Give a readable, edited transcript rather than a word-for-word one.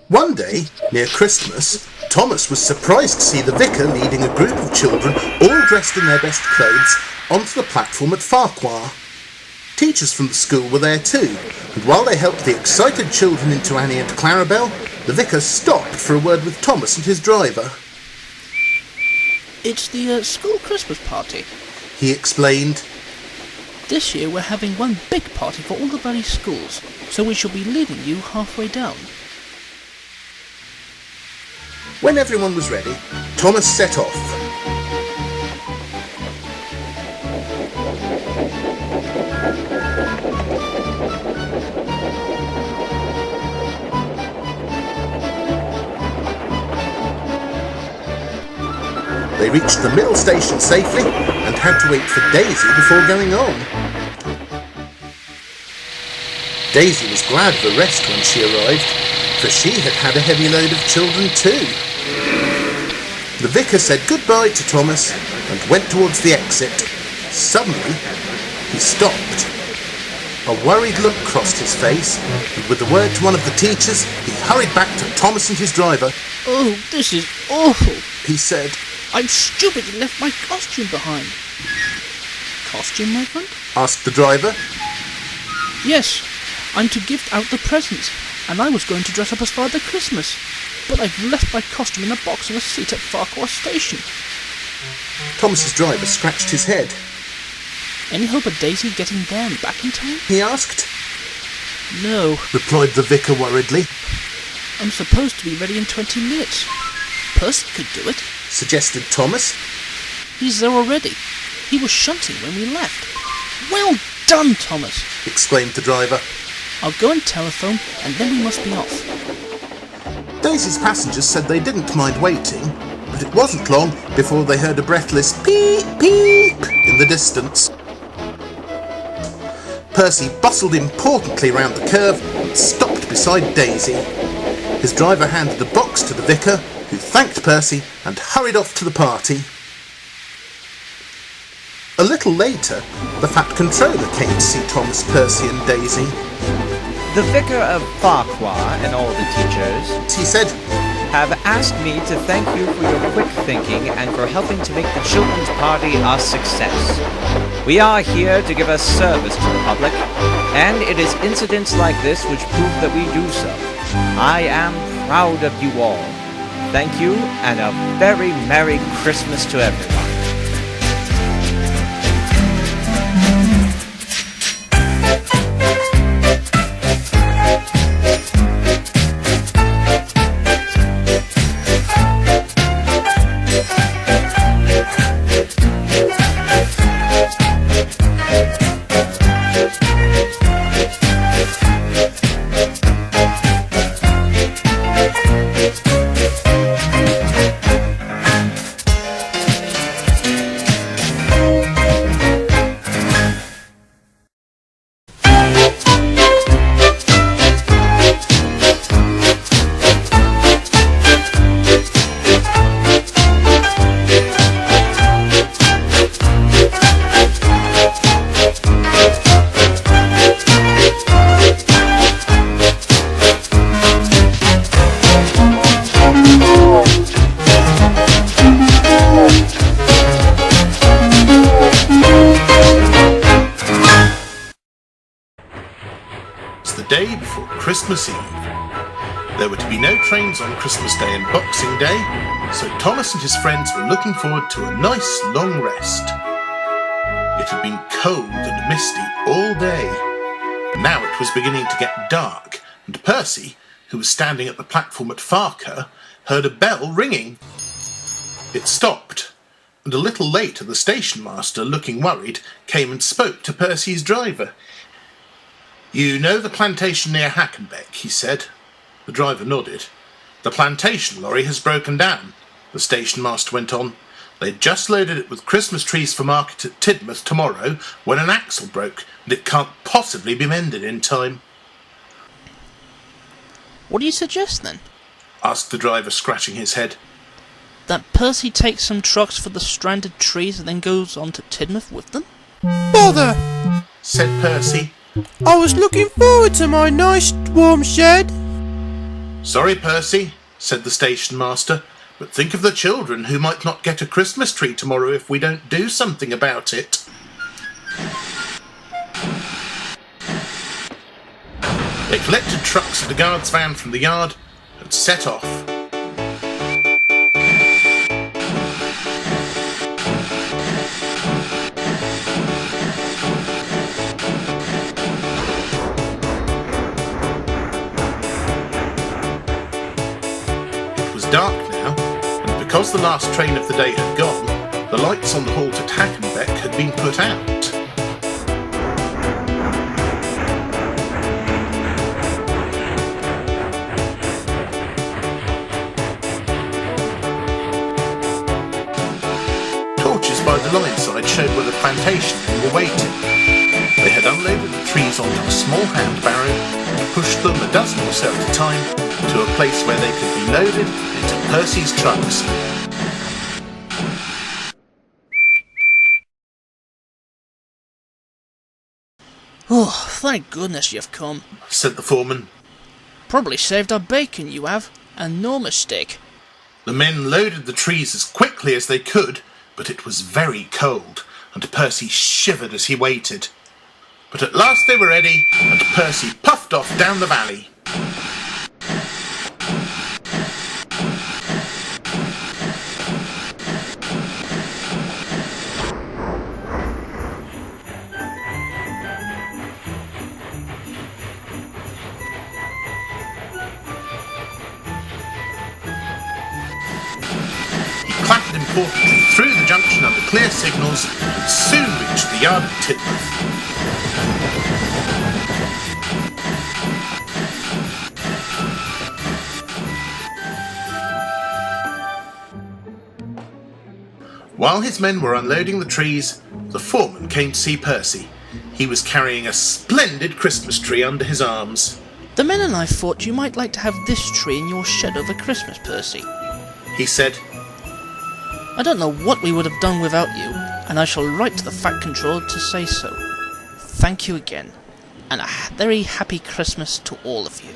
One day, near Christmas, Thomas was surprised to see the vicar leading a group of children, all dressed in their best clothes, onto the platform at Farquhar. Teachers from the school were there too, and while they helped the excited children into Annie and Clarabelle, the vicar stopped for a word with Thomas and his driver. It's the school Christmas party, he explained. This year we're having one big party for all the valley schools, so we shall be leading you halfway down. When everyone was ready, Thomas set off. They reached the middle station safely and had to wait for Daisy before going on. Daisy was glad of a rest when she arrived, for she had had a heavy load of children too. The vicar said goodbye to Thomas and went towards the exit. Suddenly, he stopped. A worried look crossed his face, and with the word to one of the teachers, he hurried back to Thomas and his driver. "Oh, this is awful," he said. "I'm stupid and left my costume behind." "Costume, my friend?" asked the driver. "Yes, I'm to gift out the presents, and I was going to dress up as Father Christmas, but I've left my costume in a box on a seat at Farquhar Station." Thomas's driver scratched his head. "Any hope of Daisy getting there and back in time?" he asked. "No," replied the vicar worriedly. "I'm supposed to be ready in 20 minutes. Percy could do it," suggested Thomas. "He's there already. He was shunting when we left." "Well done, Thomas," exclaimed the driver. "I'll go and telephone, and then we must be off." Daisy's passengers said they didn't mind waiting, but it wasn't long before they heard a breathless peep, peep in the distance. Percy bustled importantly round the curve and stopped beside Daisy. His driver handed the box to the vicar, who thanked Percy and hurried off to the party. A little later, the Fat Controller came to see Thomas, Percy and Daisy. "The vicar of Farquhar and all the teachers," he said, "have asked me to thank you for your quick thinking and for helping to make the children's party a success. We are here to give a service to the public, and it is incidents like this which prove that we do so. I am proud of you all. Thank you, and a very Merry Christmas to everyone." Day before Christmas Eve. There were to be no trains on Christmas Day and Boxing Day, so Thomas and his friends were looking forward to a nice long rest. It had been cold and misty all day. Now it was beginning to get dark, and Percy, who was standing at the platform at Farquhar, heard a bell ringing. It stopped, and a little later the station master, looking worried, came and spoke to Percy's driver. "You know the plantation near Hackenbeck," he said. The driver nodded. "The plantation lorry has broken down," the station master went on. "They'd just loaded it with Christmas trees for market at Tidmouth tomorrow when an axle broke, and it can't possibly be mended in time." "What do you suggest then?" asked the driver, scratching his head. "That Percy takes some trucks for the stranded trees and then goes on to Tidmouth with them?" "Bother," said Percy. "I was looking forward to my nice warm shed." "Sorry, Percy," said the station master, "but think of the children who might not get a Christmas tree tomorrow if we don't do something about it." They collected trucks and a guard's van from the yard and set off. It was dark now, and because the last train of the day had gone, the lights on the halt at Hackenbeck had been put out. Torches by the line side showed where the plantation men were waiting. They had unloaded the trees onto a small hand barrow and pushed them a dozen or so at a time to a place where they could be loaded into Percy's trucks. Oh, thank goodness you've come. Said the foreman. Probably saved our bacon, you have, and no mistake. The men loaded the trees as quickly as they could, but it was very cold, and Percy shivered as he waited. But at last they were ready, and Percy puffed off down the valley. Clattered importantly through the junction under clear signals and soon reached the yard at Tidmouth. While his men were unloading the trees, the foreman came to see Percy. He was carrying a splendid Christmas tree under his arms. The men and I thought you might like to have this tree in your shed over Christmas, Percy. He said, I don't know what we would have done without you, and I shall write to the Fat Control to say so. Thank you again, and a very happy Christmas to all of you.